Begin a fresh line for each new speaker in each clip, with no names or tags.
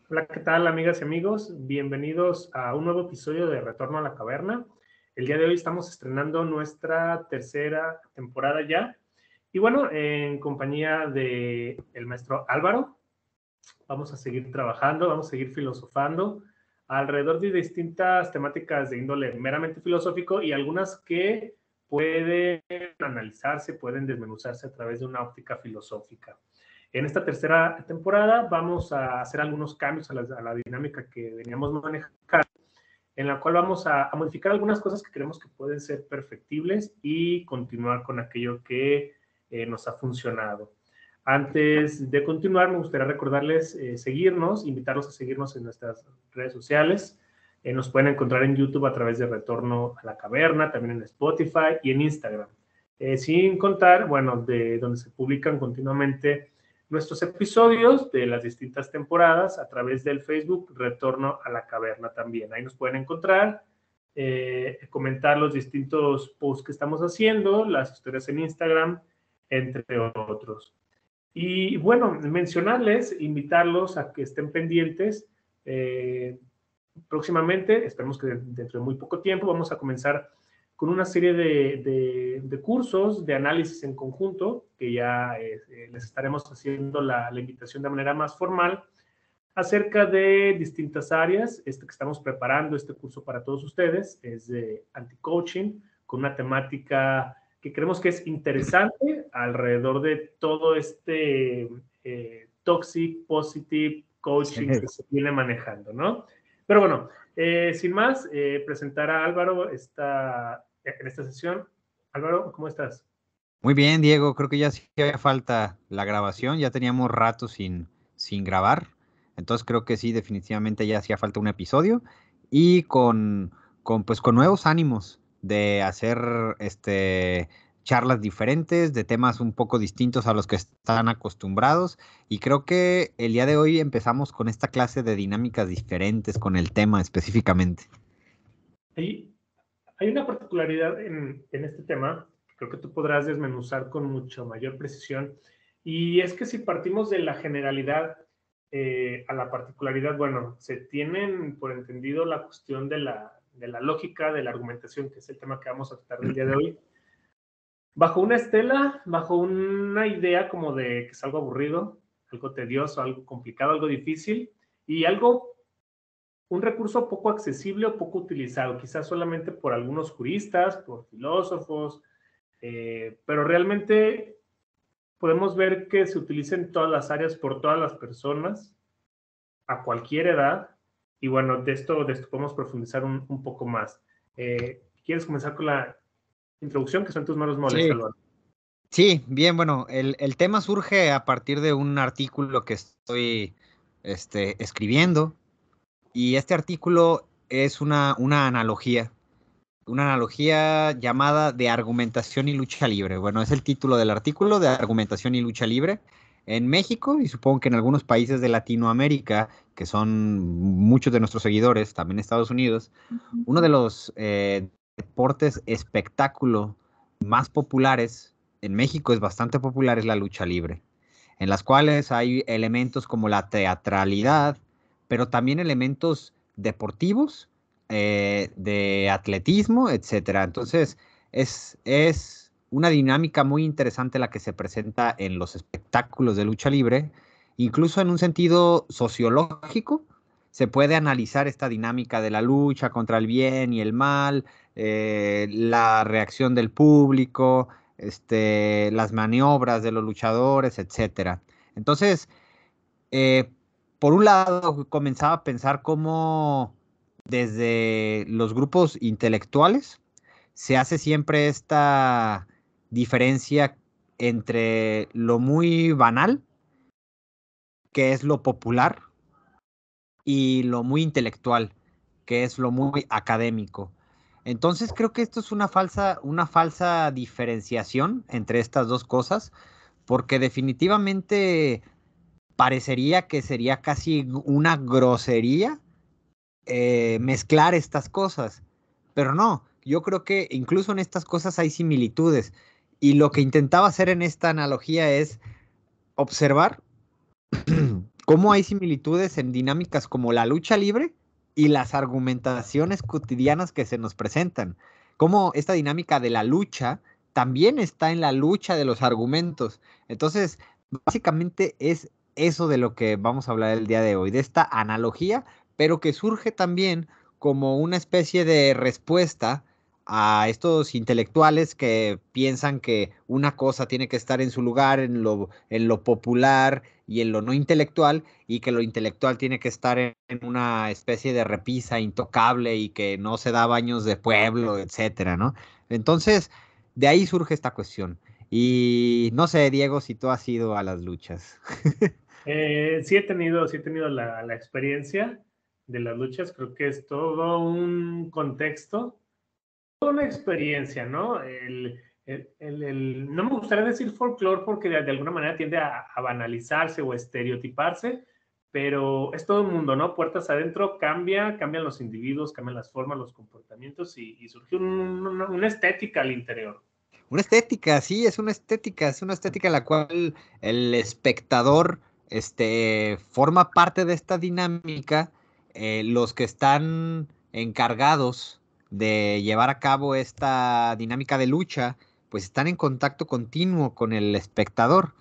Hola, ¿qué tal, amigas y amigos? Bienvenidos a un nuevo episodio de Retorno a la Caverna. El día de hoy estamos estrenando nuestra tercera temporada ya. Y bueno, en compañía de el maestro Álvaro, vamos a seguir trabajando, vamos a seguir filosofando alrededor de distintas temáticas de índole meramente filosófico y algunas que pueden analizarse, pueden desmenuzarse a través de una óptica filosófica. En esta tercera temporada vamos a hacer algunos cambios a la dinámica que veníamos manejando, en la cual vamos a modificar algunas cosas que creemos que pueden ser perfectibles y continuar con aquello que nos ha funcionado. Antes de continuar, me gustaría recordarles seguirnos, invitarlos a seguirnos en nuestras redes sociales. Nos pueden encontrar en YouTube a través de Retorno a la Caverna, también en Spotify y en Instagram. Sin contar, bueno, de donde se publican continuamente nuestros episodios de las distintas temporadas a través del Facebook Retorno a la Caverna también. Ahí nos pueden encontrar, comentar los distintos posts que estamos haciendo, las historias en Instagram, entre otros. Y bueno, mencionarles, invitarlos a que estén pendientes. Próximamente, esperemos que dentro de muy poco tiempo, vamos a comenzar con una serie de cursos de análisis en conjunto, que ya les estaremos haciendo la invitación de manera más formal, acerca de distintas áreas. Que estamos preparando este curso para todos ustedes es de anti-coaching, con una temática que creemos que es interesante alrededor de todo este toxic, positive coaching
Sí.
que se viene manejando, ¿no? Pero bueno, sin más, presentar a Álvaro en esta sesión. Álvaro, ¿cómo estás?
Muy bien, Diego, creo que ya sí había falta la grabación, ya teníamos rato sin grabar, entonces creo que sí, definitivamente ya hacía falta un episodio y con nuevos ánimos de hacer charlas diferentes, de temas un poco distintos a los que están acostumbrados, y creo que el día de hoy empezamos con esta clase de dinámicas diferentes con el tema específicamente.
Hay una particularidad en este tema, que creo que tú podrás desmenuzar con mucha mayor precisión, y es que si partimos de la generalidad a la particularidad, bueno, se tienen por entendido la cuestión de la lógica, de la argumentación, que es el tema que vamos a tratar del día de hoy, bajo una estela, bajo una idea como de que es algo aburrido, algo tedioso, algo complicado, algo difícil, y algo un recurso poco accesible o poco utilizado, quizás solamente por algunos juristas, por filósofos, pero realmente podemos ver que se utiliza en todas las áreas por todas las personas, a cualquier edad, y bueno, de esto podemos profundizar un poco más. ¿Quieres comenzar con la introducción, que son tus manos moles,
Sí.
Álvaro?
Sí, bien, bueno, el tema surge a partir de un artículo que estoy escribiendo, y este artículo es una analogía llamada de argumentación y lucha libre. Bueno, es el título del artículo, de argumentación y lucha libre. En México, y supongo que en algunos países de Latinoamérica, que son muchos de nuestros seguidores, también Estados Unidos, uno de los deportes espectáculo más populares en México es bastante popular, es la lucha libre, en las cuales hay elementos como la teatralidad, pero también elementos deportivos, de atletismo, etcétera. Entonces, es una dinámica muy interesante la que se presenta en los espectáculos de lucha libre, incluso en un sentido sociológico. Se puede analizar esta dinámica de la lucha contra el bien y el mal, la reacción del público, las maniobras de los luchadores, etcétera. Entonces, eh, por un lado, comenzaba a pensar cómo desde los grupos intelectuales se hace siempre esta diferencia entre lo muy banal, que es lo popular, y lo muy intelectual, que es lo muy académico. Entonces creo que esto es una falsa diferenciación entre estas dos cosas, porque definitivamente parecería que sería casi una grosería mezclar estas cosas, pero no, yo creo que incluso en estas cosas hay similitudes, y lo que intentaba hacer en esta analogía es observar cómo hay similitudes en dinámicas como la lucha libre y las argumentaciones cotidianas que se nos presentan. Cómo esta dinámica de la lucha también está en la lucha de los argumentos. Entonces, básicamente es eso de lo que vamos a hablar el día de hoy, de esta analogía, pero que surge también como una especie de respuesta a estos intelectuales que piensan que una cosa tiene que estar en su lugar, en lo popular y en lo no intelectual, y que lo intelectual tiene que estar en una especie de repisa intocable y que no se da baños de pueblo, etcétera, ¿no? Entonces, de ahí surge esta cuestión. Y no sé, Diego, si tú has ido a las luchas.
Sí he tenido la experiencia de las luchas. Creo que es todo un contexto, toda una experiencia, ¿no? No me gustaría decir folclore porque de alguna manera tiende a banalizarse o estereotiparse, pero es todo el mundo, ¿no? Puertas adentro cambian los individuos, cambian las formas, los comportamientos y surge una estética al interior.
Una estética, sí, es una estética en la cual el espectador forma parte de esta dinámica. Los que están encargados de llevar a cabo esta dinámica de lucha, pues están en contacto continuo con el espectador.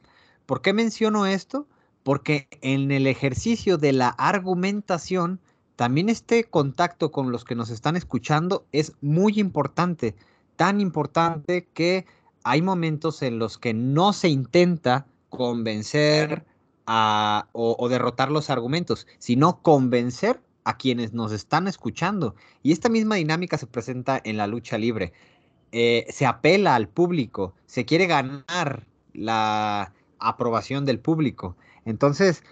¿Por qué menciono esto? Porque en el ejercicio de la argumentación, también este contacto con los que nos están escuchando es muy importante, tan importante que hay momentos en los que no se intenta convencer o derrotar los argumentos, sino convencer a quienes nos están escuchando. Y esta misma dinámica se presenta en la lucha libre. Se apela al público, se quiere ganar la aprobación del público. Entonces,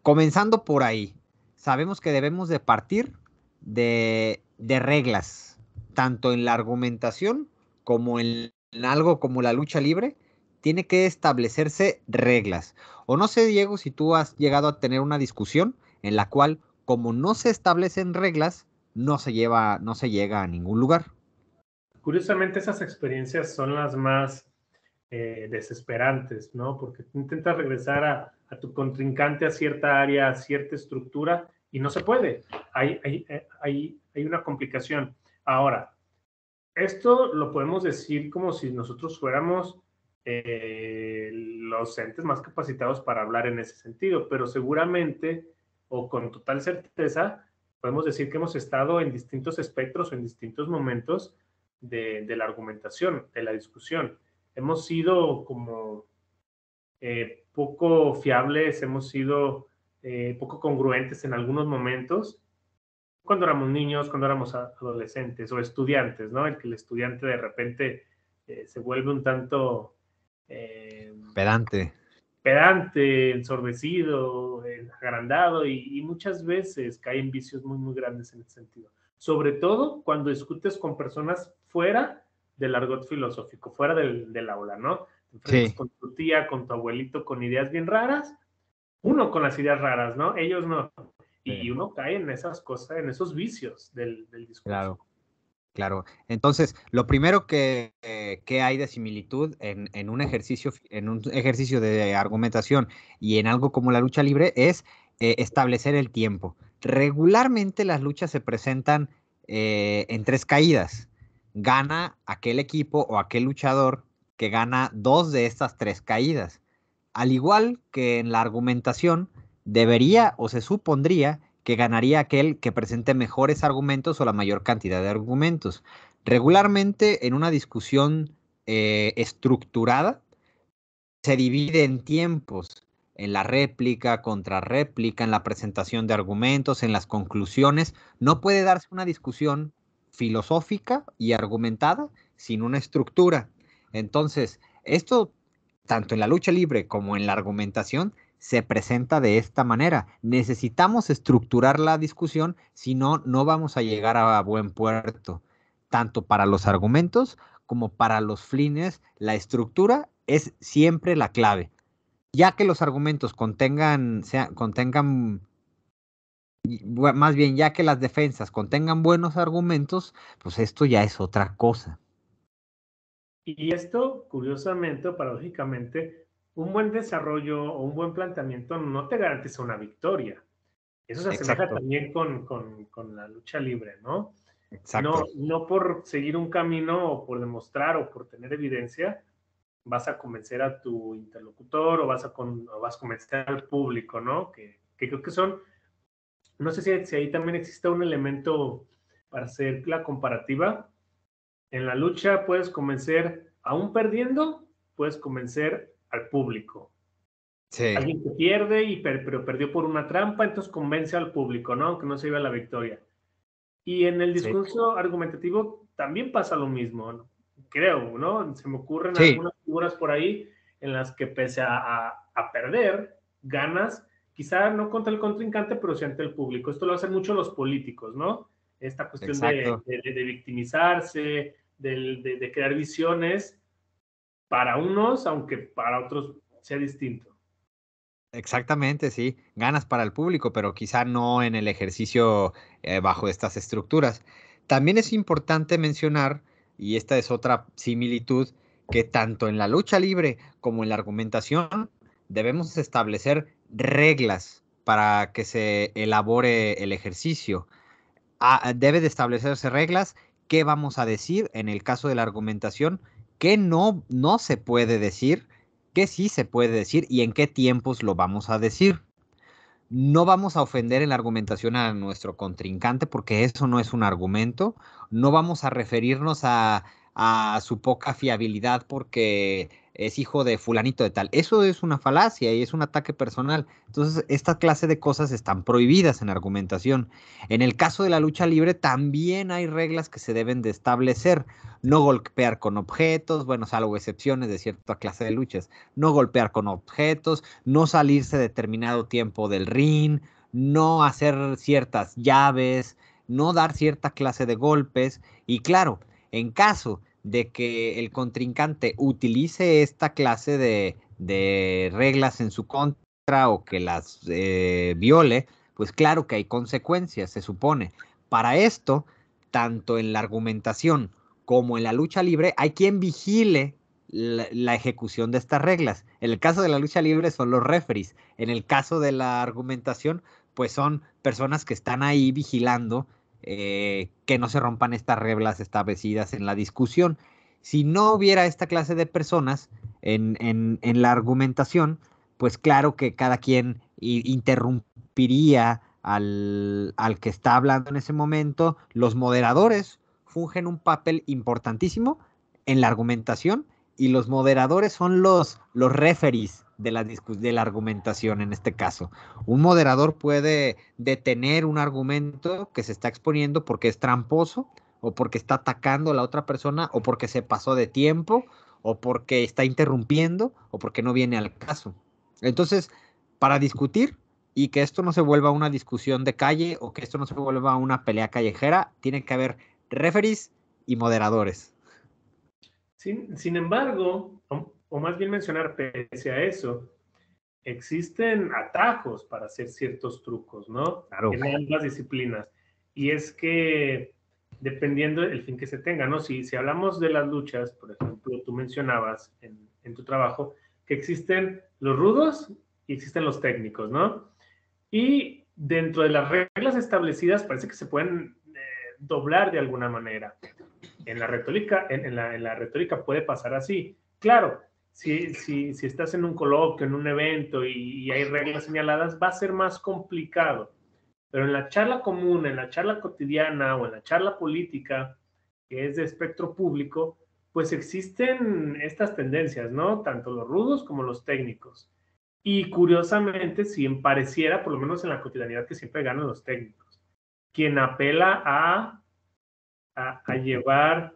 comenzando por ahí, sabemos que debemos de partir de reglas, tanto en la argumentación como en algo como la lucha libre, tiene que establecerse reglas. O no sé, Diego, si tú has llegado a tener una discusión en la cual, como no se establecen reglas, no se llega a ningún lugar.
Curiosamente, esas experiencias son las más desesperantes, ¿no? Porque tú intentas regresar a tu contrincante a cierta área, a cierta estructura, y no se puede. Hay una complicación. Ahora, esto lo podemos decir como si nosotros fuéramos los entes más capacitados para hablar en ese sentido, pero seguramente o con total certeza podemos decir que hemos estado en distintos espectros o en distintos momentos de la argumentación, de la discusión. Hemos sido como poco fiables, hemos sido poco congruentes en algunos momentos cuando éramos niños, cuando éramos adolescentes o estudiantes, ¿no? El estudiante de repente se vuelve un tanto eh,
Pedante.
pedante, ensordecido, agrandado y muchas veces cae en vicios muy, muy grandes en ese sentido. Sobre todo cuando discutes con personas fuera del argot filosófico, fuera del aula, ¿no? Te enfrentas
Sí,
con tu tía, con tu abuelito, con ideas bien raras, uno con las ideas raras, ¿no? Ellos no. Y
sí,
uno cae en esas cosas, en esos vicios del discurso.
claro. Claro. Entonces, lo primero que hay de similitud en un ejercicio de argumentación y en algo como la lucha libre es establecer el tiempo. Regularmente las luchas se presentan en tres caídas. Gana aquel equipo o aquel luchador que gana dos de estas tres caídas. Al igual que en la argumentación, debería o se supondría que ganaría aquel que presente mejores argumentos o la mayor cantidad de argumentos. Regularmente en una discusión estructurada se divide en tiempos, en la réplica, contrarréplica, en la presentación de argumentos, en las conclusiones. No puede darse una discusión filosófica y argumentada sin una estructura. Entonces, esto, tanto en la lucha libre como en la argumentación, se presenta de esta manera. Necesitamos estructurar la discusión, si no, no vamos a llegar a buen puerto, tanto para los argumentos como para los fines. La estructura es siempre la clave. Ya que los argumentos contengan, más bien, ya que las defensas contengan buenos argumentos, pues esto ya es otra cosa.
Y esto, curiosamente o paradójicamente, un buen desarrollo o un buen planteamiento no te garantiza una victoria. Eso se asemeja
Exacto,
también con la lucha libre, ¿no?
exacto.
No por seguir un camino o por demostrar o por tener evidencia, vas a convencer a tu interlocutor o vas a convencer al público, ¿no? Que creo que son, no sé si ahí también existe un elemento para hacer la comparativa. En la lucha puedes convencer, aún perdiendo, puedes convencer al público.
Sí,
Alguien que pierde, pero perdió por una trampa, entonces convence al público, ¿no? Aunque no se iba a la victoria. Y en el
sí,
discurso argumentativo también pasa lo mismo, ¿no? Creo, ¿no? Se me ocurren
sí,
algunas figuras por ahí en las que pese a perder, ganas, quizá no contra el contrincante, pero sí ante el público. Esto lo hacen mucho los políticos, ¿no? Esta cuestión
exacto.
de victimizarse, de crear visiones para unos, aunque para otros sea distinto.
Exactamente, sí. Ganas para el público, pero quizá no en el ejercicio bajo estas estructuras. También es importante mencionar, y esta es otra similitud, que tanto en la lucha libre como en la argumentación debemos establecer reglas para que se elabore el ejercicio. Debe de establecerse reglas, qué vamos a decir en el caso de la argumentación, qué no se puede decir, qué sí se puede decir y en qué tiempos lo vamos a decir. No vamos a ofender en la argumentación a nuestro contrincante porque eso no es un argumento. No vamos a referirnos a su poca fiabilidad porque es hijo de fulanito de tal. Eso es una falacia y es un ataque personal. Entonces, esta clase de cosas están prohibidas en argumentación. En el caso de la lucha libre también hay reglas que se deben de establecer. No golpear con objetos, bueno, salvo excepciones de cierta clase de luchas. No golpear con objetos, no salirse determinado tiempo del ring, no hacer ciertas llaves, no dar cierta clase de golpes. Y claro, en caso de que el contrincante utilice esta clase de reglas en su contra o que las viole, pues claro que hay consecuencias, se supone. Para esto, tanto en la argumentación como en la lucha libre, hay quien vigile la ejecución de estas reglas. En el caso de la lucha libre son los referees. En el caso de la argumentación, pues son personas que están ahí vigilando que no se rompan estas reglas establecidas en la discusión. Si no hubiera esta clase de personas en la argumentación, pues claro que cada quien interrumpiría al que está hablando en ese momento. Los moderadores fungen un papel importantísimo en la argumentación y los moderadores son los referees de la argumentación en este caso. Un moderador puede detener un argumento que se está exponiendo porque es tramposo o porque está atacando a la otra persona o porque se pasó de tiempo o porque está interrumpiendo o porque no viene al caso. Entonces, para discutir y que esto no se vuelva una discusión de calle o que esto no se vuelva una pelea callejera, tiene que haber referees y moderadores.
Sin embargo, o más bien mencionar, pese a eso, existen atajos para hacer ciertos trucos, ¿no?
Claro.
En ambas disciplinas. Y es que dependiendo del fin que se tenga, ¿no? Si hablamos de las luchas, por ejemplo, tú mencionabas en tu trabajo que existen los rudos y existen los técnicos, ¿no? Y dentro de las reglas establecidas parece que se pueden doblar de alguna manera. En la retórica, en la retórica puede pasar así. Claro, si estás en un coloquio, en un evento y hay reglas señaladas, va a ser más complicado. Pero en la charla común, en la charla cotidiana o en la charla política, que es de espectro público, pues existen estas tendencias, ¿no? Tanto los rudos como los técnicos. Y curiosamente, si pareciera, por lo menos en la cotidianidad, que siempre ganan los técnicos. Quien apela a llevar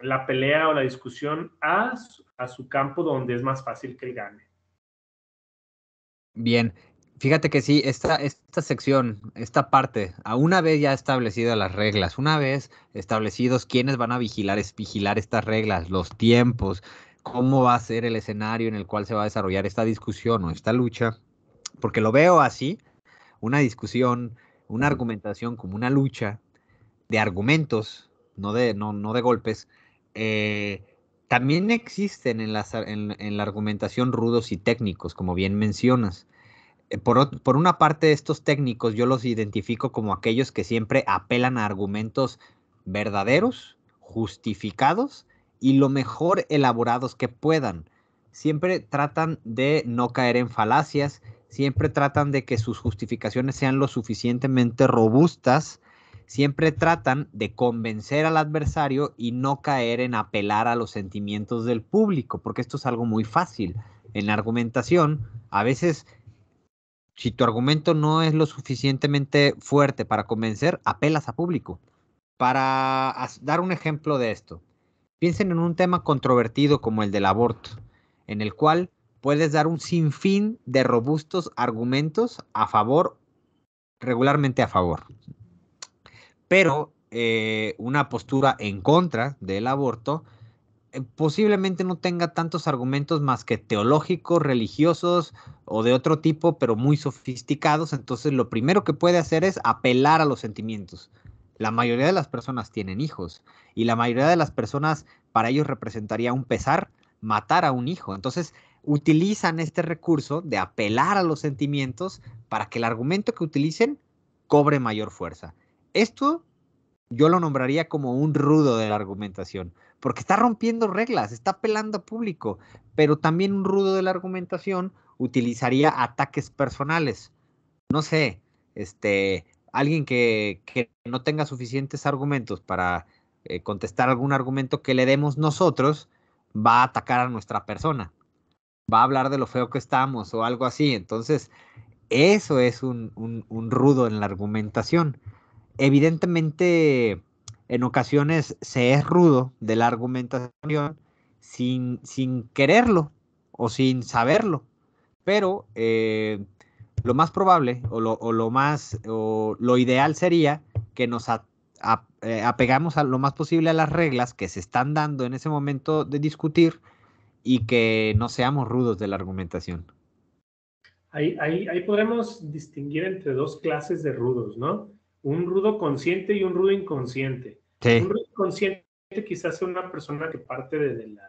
la pelea o la discusión a su campo donde es más fácil que él gane.
Bien, fíjate que sí, esta sección, esta parte, a una vez ya establecidas las reglas, una vez establecidos quiénes van a vigilar estas reglas, los tiempos, cómo va a ser el escenario en el cual se va a desarrollar esta discusión o esta lucha, porque lo veo así, una discusión, una argumentación como una lucha de argumentos, no de golpes, También existen en la argumentación rudos y técnicos, como bien mencionas. Por una parte, estos técnicos yo los identifico como aquellos que siempre apelan a argumentos verdaderos, justificados y lo mejor elaborados que puedan. Siempre tratan de no caer en falacias, siempre tratan de que sus justificaciones sean lo suficientemente robustas, siempre tratan de convencer al adversario y no caer en apelar a los sentimientos del público, porque esto es algo muy fácil. En la argumentación, a veces si tu argumento no es lo suficientemente fuerte para convencer, apelas a público. Para dar un ejemplo de esto, piensen en un tema controvertido como el del aborto, en el cual puedes dar un sinfín de robustos argumentos a favor, regularmente a favor. Pero una postura en contra del aborto posiblemente no tenga tantos argumentos más que teológicos, religiosos o de otro tipo, pero muy sofisticados. Entonces, lo primero que puede hacer es apelar a los sentimientos. La mayoría de las personas tienen hijos y la mayoría de las personas, para ellos representaría un pesar matar a un hijo. Entonces, utilizan este recurso de apelar a los sentimientos para que el argumento que utilicen cobre mayor fuerza. Esto yo lo nombraría como un rudo de la argumentación, porque está rompiendo reglas, está apelando a público, pero también un rudo de la argumentación utilizaría ataques personales. No sé, alguien que no tenga suficientes argumentos para contestar algún argumento que le demos nosotros, va a atacar a nuestra persona, va a hablar de lo feo que estamos o algo así. Entonces, eso es un rudo en la argumentación. Evidentemente, en ocasiones se es rudo de la argumentación sin quererlo o sin saberlo, pero lo más probable o lo ideal sería que nos apegamos a lo más posible a las reglas que se están dando en ese momento de discutir y que no seamos rudos de la argumentación.
Ahí podremos distinguir entre dos clases de rudos, ¿no? Un rudo consciente y un rudo inconsciente. Un
Sí.
rudo inconsciente quizás sea una persona que parte de la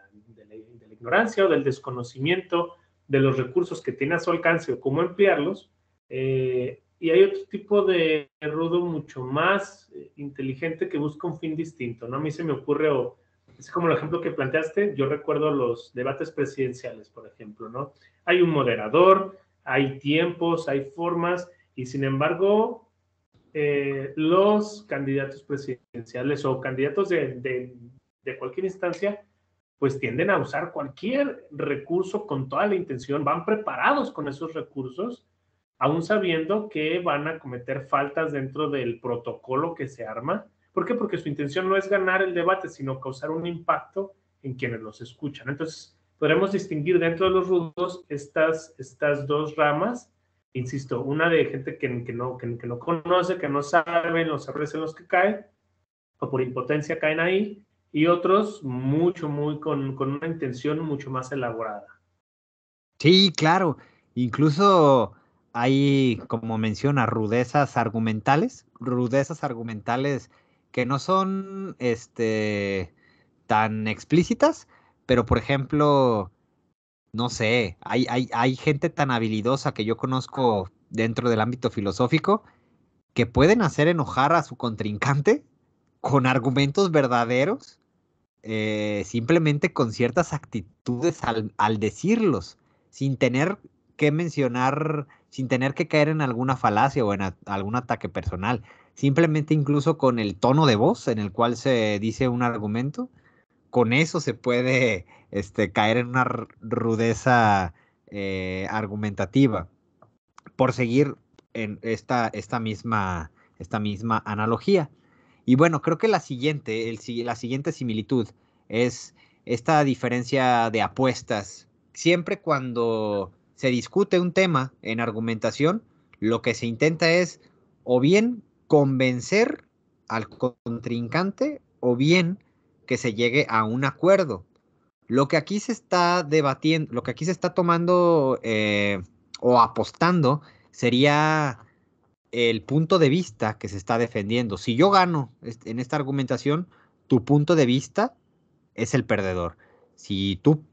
ignorancia o del desconocimiento de los recursos que tiene a su alcance o cómo emplearlos. Y hay otro tipo de rudo mucho más inteligente que busca un fin distinto, ¿no? A mí se me ocurre, o es como el ejemplo que planteaste, yo recuerdo los debates presidenciales, por ejemplo, ¿no? Hay un moderador, hay tiempos, hay formas, y sin embargo, los candidatos presidenciales o candidatos de cualquier instancia, pues tienden a usar cualquier recurso con toda la intención, van preparados con esos recursos, aún sabiendo que van a cometer faltas dentro del protocolo que se arma. ¿Por qué? Porque su intención no es ganar el debate, sino causar un impacto en quienes los escuchan. Entonces, podremos distinguir dentro de los rudos estas dos ramas. Insisto, una de gente que no conoce, que no saben los errores en los que caen, o por impotencia caen ahí, y otros con una intención mucho más elaborada.
Sí, claro. Incluso hay, como menciona, rudezas argumentales que no son, tan explícitas, pero por ejemplo, no sé, hay gente tan habilidosa que yo conozco dentro del ámbito filosófico que pueden hacer enojar a su contrincante con argumentos verdaderos, simplemente con ciertas actitudes al decirlos, sin tener que mencionar, sin tener que caer en alguna falacia o en algún ataque personal. Simplemente incluso con el tono de voz en el cual se dice un argumento, con eso se puede caer en una rudeza argumentativa. Por seguir en esta misma analogía. Y bueno, creo que la siguiente similitud es esta diferencia de apuestas. Siempre cuando se discute un tema en argumentación, lo que se intenta es o bien convencer al contrincante o bien que se llegue a un acuerdo. Lo que aquí se está debatiendo, lo que aquí se está tomando o apostando sería el punto de vista que se está defendiendo. Si yo gano en esta argumentación, tu punto de vista es el perdedor. Si tú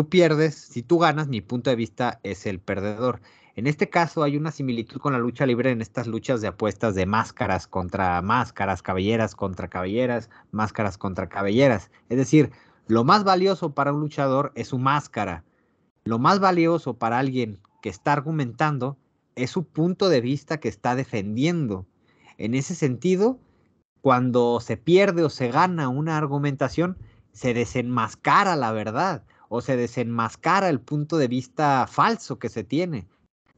pierdes, si tú ganas, mi punto de vista es el perdedor. En este caso hay una similitud con la lucha libre en estas luchas de apuestas de máscaras contra máscaras, cabelleras contra cabelleras, máscaras contra cabelleras. Es decir, lo más valioso para un luchador es su máscara. Lo más valioso para alguien que está argumentando es su punto de vista que está defendiendo. En ese sentido, cuando se pierde o se gana una argumentación, se desenmascara la verdad o se desenmascara el punto de vista falso que se tiene.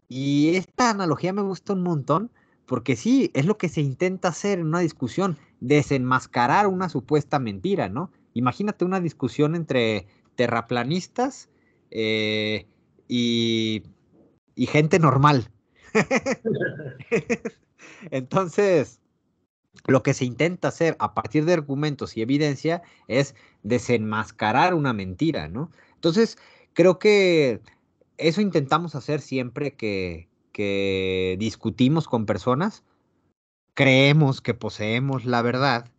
Y esta analogía me gusta un montón porque sí, es lo que se intenta hacer en una discusión, desenmascarar una supuesta mentira, ¿no? Imagínate una discusión entre terraplanistas eh, y, y gente normal. Entonces, lo que se intenta hacer a partir de argumentos y evidencia es desenmascarar una mentira, ¿no? Entonces, creo que eso intentamos hacer siempre que discutimos con personas, creemos que poseemos la verdad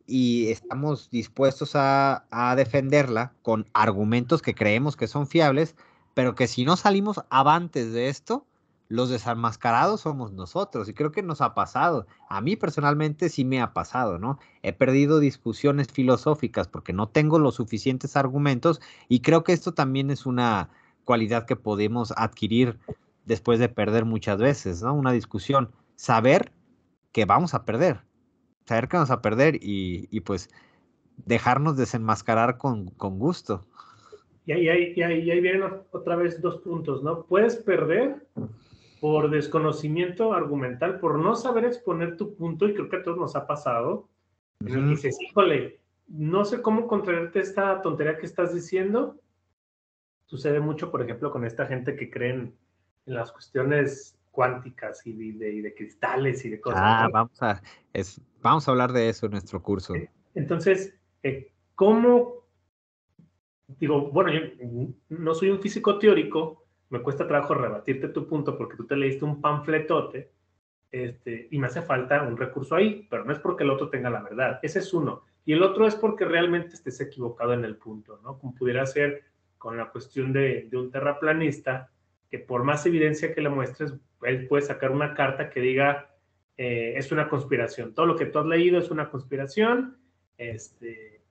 y estamos dispuestos a defenderla con argumentos que creemos que son fiables, pero que si no salimos avantes de esto, los desenmascarados somos nosotros. Y creo que nos ha pasado. A mí personalmente sí me ha pasado, ¿no? He perdido discusiones filosóficas porque no tengo los suficientes argumentos y creo que esto también es una cualidad que podemos adquirir después de perder muchas veces, ¿no? Una discusión. Saber que vamos a perder, saber que vamos a perder pues dejarnos desenmascarar con gusto.
Y ahí vienen otra vez dos puntos, ¿no? Puedes perder por desconocimiento argumental, por no saber exponer tu punto, y creo que a todos nos ha pasado, en el que dices, híjole, no sé cómo contraerte esta tontería que estás diciendo. Sucede mucho, por ejemplo, con esta gente que creen en las cuestiones cuánticas y de cristales y de cosas, ¿no?
Vamos a hablar de eso en nuestro curso.
Entonces, ¿cómo? Digo, bueno, yo no soy un físico teórico, me cuesta trabajo rebatirte tu punto porque tú te leíste un panfletote, y me hace falta un recurso ahí, pero no es porque el otro tenga la verdad, ese es uno. Y el otro es porque realmente estés equivocado en el punto, ¿no? Como pudiera ser con la cuestión de un terraplanista, que por más evidencia que le muestres, él puede sacar una carta que diga, es una conspiración, todo lo que tú has leído es una conspiración,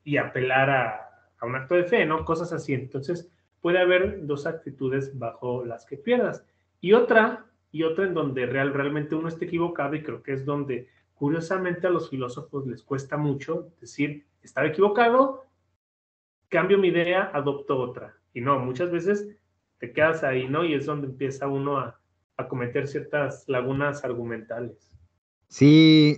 y apelar a un acto de fe, ¿no? Cosas así. Entonces, puede haber dos actitudes bajo las que pierdas. Y otra en donde realmente uno está equivocado, y creo que es donde curiosamente a los filósofos les cuesta mucho decir, estaba equivocado, cambio mi idea, adopto otra. Y no, muchas veces te quedas ahí, ¿no? Y es donde empieza uno a cometer ciertas lagunas argumentales.
Sí,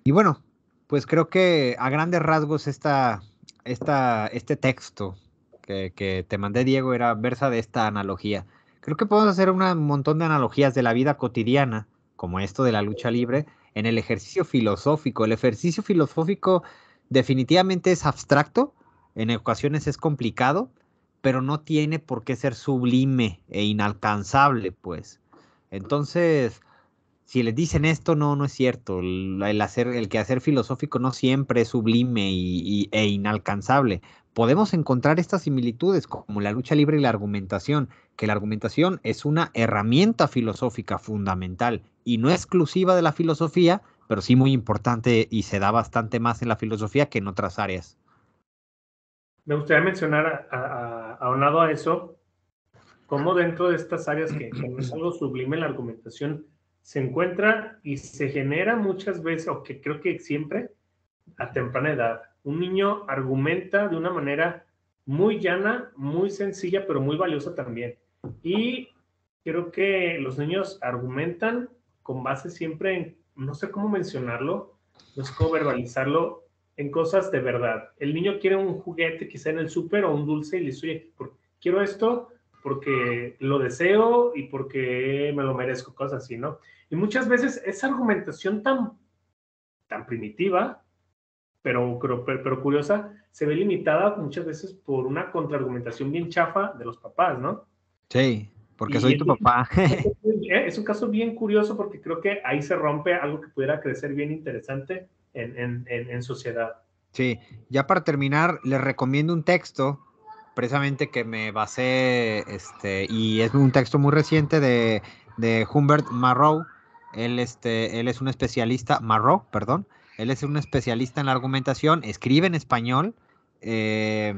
y bueno, pues creo que a grandes rasgos este texto que te mandé, Diego, versa de esta analogía. Creo que podemos hacer un montón de analogías de la vida cotidiana, como esto de la lucha libre, en el ejercicio filosófico. El ejercicio filosófico definitivamente es abstracto, en ocasiones es complicado, pero no tiene por qué ser sublime e inalcanzable, pues. Entonces, si les dicen esto, no es cierto. El quehacer filosófico no siempre es sublime e inalcanzable. Podemos encontrar estas similitudes como la lucha libre y la argumentación, que la argumentación es una herramienta filosófica fundamental y no exclusiva de la filosofía, pero sí muy importante y se da bastante más en la filosofía que en otras áreas.
Me gustaría mencionar, aunado a eso, cómo dentro de estas áreas que no es algo sublime, la argumentación se encuentra y se genera muchas veces, o que creo que siempre, a temprana edad. Un niño argumenta de una manera muy llana, muy sencilla, pero muy valiosa también. Y creo que los niños argumentan con base siempre en, no sé cómo mencionarlo, no sé cómo verbalizarlo, en cosas de verdad. El niño quiere un juguete quizá en el súper o un dulce y le dice, oye, quiero esto porque lo deseo y porque me lo merezco, cosas así, ¿no? Y muchas veces esa argumentación tan primitiva, pero curiosa, se ve limitada muchas veces por una contraargumentación bien chafa de los papás, ¿no?
Sí, porque
Y
soy tu papá.
es un caso bien curioso porque creo que ahí se rompe algo que pudiera crecer bien interesante en sociedad.
Sí, ya para terminar, les recomiendo un texto, precisamente que me basé, y es un texto muy reciente de Humbert Marrow. Él es un especialista, Marrow, perdón, él es un especialista en la argumentación, escribe en español, eh,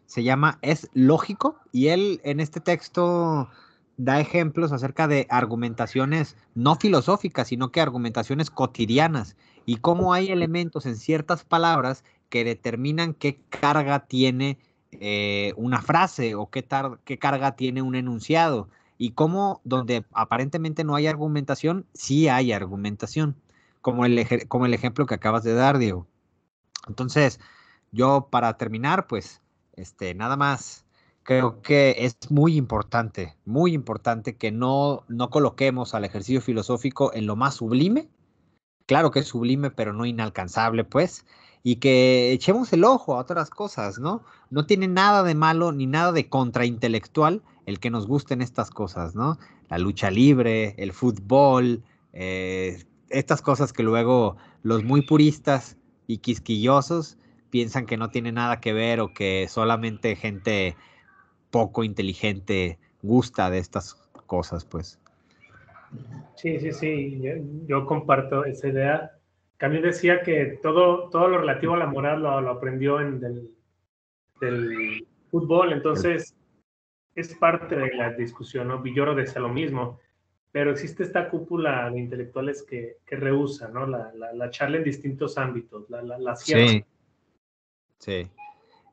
se llama Es Lógico, y él en este texto da ejemplos acerca de argumentaciones no filosóficas, sino que argumentaciones cotidianas, y cómo hay elementos en ciertas palabras que determinan qué carga tiene una frase o qué carga tiene un enunciado. Y cómo donde aparentemente no hay argumentación, sí hay argumentación, como el ejemplo que acabas de dar, Diego. Entonces, yo para terminar, pues, nada más, creo que es muy importante que no coloquemos al ejercicio filosófico en lo más sublime. Claro que es sublime, pero no inalcanzable, pues, y que echemos el ojo a otras cosas, ¿no? No tiene nada de malo ni nada de contraintelectual el que nos gusten estas cosas, ¿no? La lucha libre, el fútbol, estas cosas que luego los muy puristas y quisquillosos piensan que no tiene nada que ver o que solamente gente poco inteligente gusta de estas cosas, pues.
Sí, sí, sí, yo comparto esa idea. También decía que todo lo relativo a la moral lo aprendió del fútbol, entonces es parte de la discusión, ¿no? Villoro decía lo mismo, pero existe esta cúpula de intelectuales que rehúsa, ¿no? La charla en distintos ámbitos, la cierra.
Sí, sí.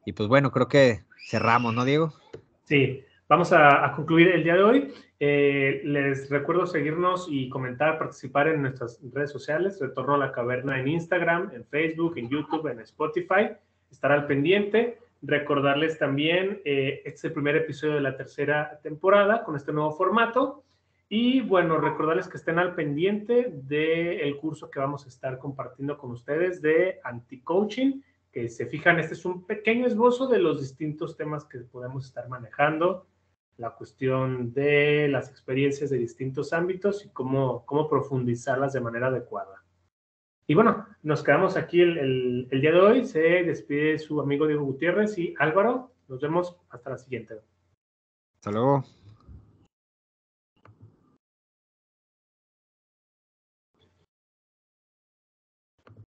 Y pues bueno, creo que cerramos, ¿no, Diego?
Sí, vamos a concluir el día de hoy. Les recuerdo seguirnos y comentar, participar en nuestras redes sociales. Retorno a la Caverna en Instagram, en Facebook, en YouTube, en Spotify. Estar al pendiente. Recordarles también, este es el primer episodio de la tercera temporada con este nuevo formato. Y bueno, recordarles que estén al pendiente del curso que vamos a estar compartiendo con ustedes de anti-coaching, que se fijan, este es un pequeño esbozo de los distintos temas que podemos estar manejando, la cuestión de las experiencias de distintos ámbitos y cómo profundizarlas de manera adecuada. Y bueno, nos quedamos aquí el día de hoy. Se despide su amigo Diego Gutiérrez y Álvaro. Nos vemos hasta la siguiente.
Hasta luego.